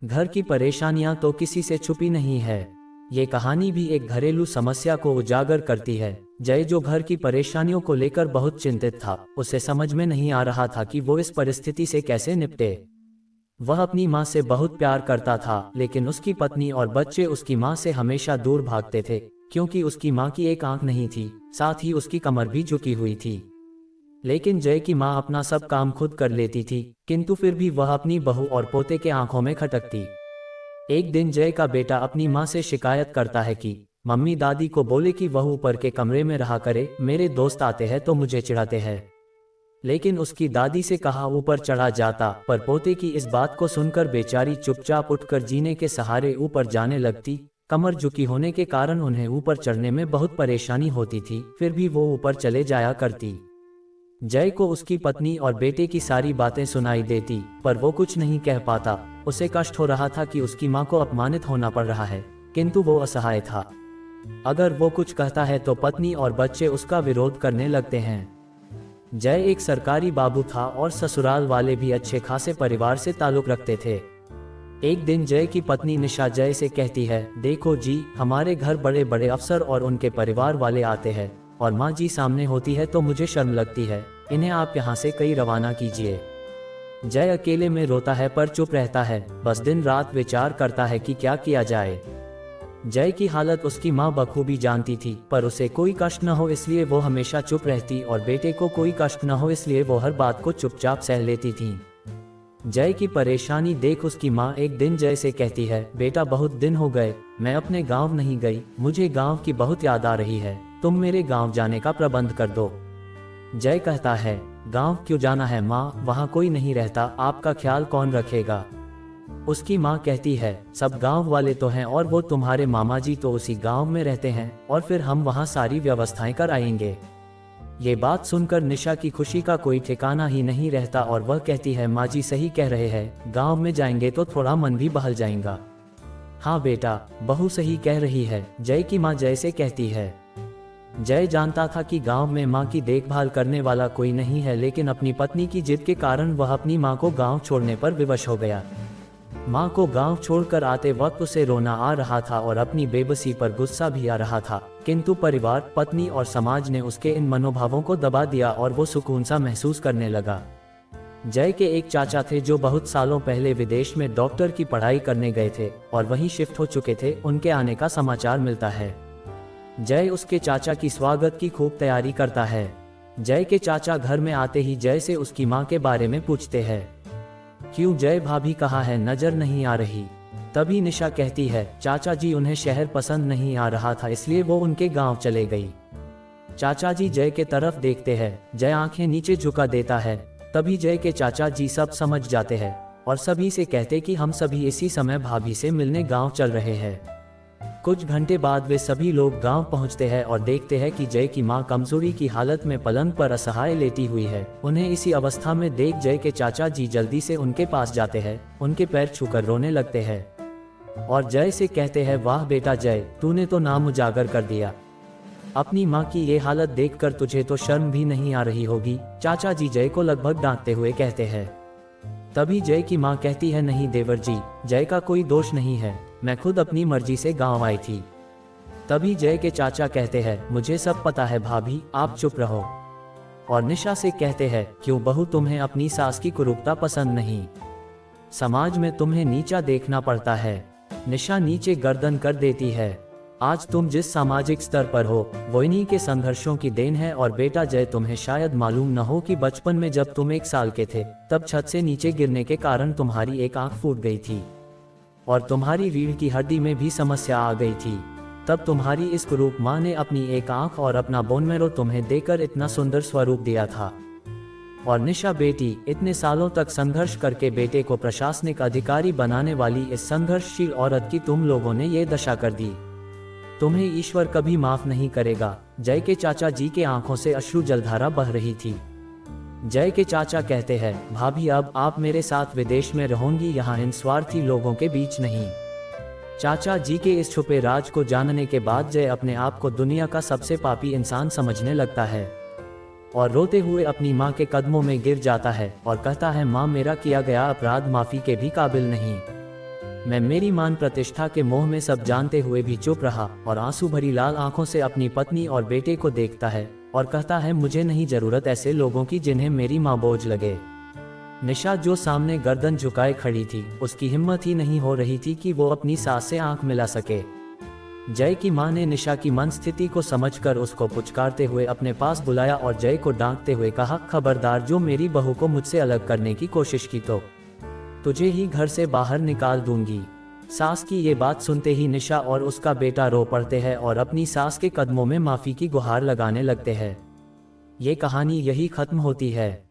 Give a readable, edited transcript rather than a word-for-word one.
घर की परेशानियां तो किसी से छुपी नहीं है। ये कहानी भी एक घरेलू समस्या को उजागर करती है। जय, जो घर की परेशानियों को लेकर बहुत चिंतित था, उसे समझ में नहीं आ रहा था कि वो इस परिस्थिति से कैसे निपटे। वह अपनी माँ से बहुत प्यार करता था, लेकिन उसकी पत्नी और बच्चे उसकी माँ से हमेशा दूर भागते थे, क्योंकि उसकी माँ की एक आंख नहीं थी, साथ ही उसकी कमर भी झुकी हुई थी। लेकिन जय की माँ अपना सब काम खुद कर लेती थी, किंतु फिर भी वह अपनी बहू और पोते के आंखों में खटकती। एक दिन जय का बेटा अपनी माँ से शिकायत करता है कि मम्मी दादी को बोले कि वह ऊपर के कमरे में रहा करे, मेरे दोस्त आते हैं तो मुझे चिढ़ाते हैं। लेकिन उसकी दादी से कहा ऊपर चढ़ा जाता, पर पोते की इस बात को सुनकर बेचारी चुपचाप उठकर जीने के सहारे ऊपर जाने लगती। कमर झुकी होने के कारण उन्हें ऊपर चढ़ने में बहुत परेशानी होती थी, फिर भी वो ऊपर चले जाया करती। जय को उसकी पत्नी और बेटे की सारी बातें सुनाई देती, पर वो कुछ नहीं कह पाता। उसे कष्ट हो रहा था कि उसकी माँ को अपमानित होना पड़ रहा है, किंतु वो असहाय था। अगर वो कुछ कहता है तो पत्नी और बच्चे उसका विरोध करने लगते हैं। जय एक सरकारी बाबू था और ससुराल वाले भी अच्छे खासे परिवार से ताल्लुक रखते थे। एक दिन जय की पत्नी निशा जय से कहती है, देखो जी, हमारे घर बड़े बड़े अफसर और उनके परिवार वाले आते हैं, और माँ जी सामने होती है तो मुझे शर्म लगती है। इन्हें आप यहाँ से कहीं रवाना कीजिए। जय अकेले में रोता है पर चुप रहता है, बस दिन रात विचार करता है कि क्या किया जाए। जय की हालत उसकी माँ बखूबी जानती थी, पर उसे कोई कष्ट न हो इसलिए वो हमेशा चुप रहती, और बेटे को कोई कष्ट न हो इसलिए वो हर बात को चुपचाप सह लेती थी। जय की परेशानी देख उसकी माँ एक दिन जय से कहती है, बेटा बहुत दिन हो गए, मैं अपने गांव नहीं गई, मुझे गांव की बहुत याद आ रही है, तुम मेरे गांव जाने का प्रबंध कर दो। जय कहता है, गांव क्यों जाना है माँ, वहाँ कोई नहीं रहता, आपका ख्याल कौन रखेगा। उसकी माँ कहती है, सब गांव वाले तो हैं और वो तुम्हारे मामा जी तो उसी गांव में रहते हैं, और फिर हम वहाँ सारी व्यवस्थाएं कर आएंगे। ये बात सुनकर निशा की खुशी का कोई ठिकाना ही नहीं रहता, और वह कहती है, माँ जी सही कह रहे हैं, गांव में जाएंगे तो थोड़ा मन भी बहल जाएगा। हाँ बेटा, बहू सही कह रही है, जय की माँ जय से कहती है। जय जानता था कि गांव में मां की देखभाल करने वाला कोई नहीं है, लेकिन अपनी पत्नी की जिद के कारण वह अपनी मां को गांव छोड़ने पर विवश हो गया। मां को गांव छोड़कर आते वक्त उसे रोना आ रहा था और अपनी बेबसी पर गुस्सा भी आ रहा था, किंतु परिवार, पत्नी और समाज ने उसके इन मनोभावों को दबा दिया और वो सुकून सा महसूस करने लगा। जय के एक चाचा थे जो बहुत सालों पहले विदेश में डॉक्टर की पढ़ाई करने गए थे और वहीं शिफ्ट हो चुके थे। उनके आने का समाचार मिलता है। जय उसके चाचा की स्वागत की खूब तैयारी करता है। जय के चाचा घर में आते ही जय से उसकी माँ के बारे में पूछते हैं, क्यों जय भाभी कहाँ है, नजर नहीं आ रही। तभी निशा कहती है, चाचा जी उन्हें शहर पसंद नहीं आ रहा था इसलिए वो उनके गांव चले गई। चाचा जी जय के तरफ देखते हैं, जय आंखें नीचे झुका देता है। तभी जय के चाचा जी सब समझ जाते हैं और सभी से कहते कि हम सभी इसी समय भाभी से मिलने गाँव चल रहे हैं। कुछ घंटे बाद वे सभी लोग गांव पहुंचते हैं और देखते हैं कि जय की मां कमजोरी की हालत में पलंग पर असहाय लेटी हुई है। उन्हें इसी अवस्था में देख जय के चाचा जी जल्दी से उनके पास जाते हैं, उनके पैर छूकर रोने लगते हैं और जय से कहते हैं, वाह बेटा जय, तूने तो नाम उजागर कर दिया। अपनी माँ की ये हालत देखकर तुझे तो शर्म भी नहीं आ रही होगी। चाचा जी जय को लगभग डांटते हुए कहते हैं। तभी जय की माँ कहती है, नहीं देवर जी, जय का कोई दोष नहीं है, मैं खुद अपनी मर्जी से गांव आई थी। तभी जय के चाचा कहते हैं, मुझे सब पता है भाभी, आप चुप रहो। और निशा से कहते हैं, क्यों बहू, तुम्हें अपनी सास की कुरूपता पसंद नहीं, समाज में तुम्हें नीचा देखना पड़ता है। निशा नीचे गर्दन कर देती है, आज तुम जिस सामाजिक स्तर पर हो वो इन्हीं के संघर्षों की देन है। और बेटा जय, तुम्हें शायद मालूम न हो कि बचपन में जब तुम 1 साल के थे तब छत से नीचे गिरने के कारण तुम्हारी एक आंख फूट गई थी और तुम्हारी रीढ़ की हड्डी में भी समस्या आ गई थी। तब तुम्हारी इस कुरूप माँ ने अपनी एक आंख और अपना बोन मैरो तुम्हें देकर इतना सुंदर स्वरूप दिया था। और निशा बेटी, इतने सालों तक संघर्ष करके बेटे को प्रशासनिक अधिकारी बनाने वाली इस संघर्षशील औरत की तुम लोगों ने ये दशा कर दी, तुम्हें ईश्वर कभी माफ नहीं करेगा। जय के चाचा जी के आंखों से अश्रु जलधारा बह रही थी। जय के चाचा कहते हैं, भाभी अब आप मेरे साथ विदेश में रहोगी, यहाँ इन स्वार्थी लोगों के बीच नहीं। चाचा जी के इस छुपे राज को जानने के बाद जय अपने आप को दुनिया का सबसे पापी इंसान समझने लगता है और रोते हुए अपनी माँ के कदमों में गिर जाता है और कहता है, माँ, मेरा किया गया अपराध माफी के भी काबिल नहीं। मैं मेरी मान प्रतिष्ठा के मोह में सब जानते हुए भी चुप रहा और आंसू भरी लाल आंखों से अपनी पत्नी और बेटे को देखता है और कहता है, मुझे नहीं जरूरत ऐसे लोगों की जिन्हें मेरी माँ बोझ लगे। निशा जो सामने गर्दन झुकाए खड़ी थी, उसकी हिम्मत ही नहीं हो रही थी कि वो अपनी सास से आंख मिला सके। जय की मां ने निशा की मन स्थिति को समझकर उसको पुचकारते हुए अपने पास बुलाया और जय को डांटते हुए कहा, खबरदार, जो मेरी बहू को मुझसे अलग करने की कोशिश की तो तुझे ही घर से बाहर निकाल दूंगी। सास की ये बात सुनते ही निशा और उसका बेटा रो पड़ते हैं और अपनी सास के कदमों में माफी की गुहार लगाने लगते हैं। ये कहानी यही खत्म होती है।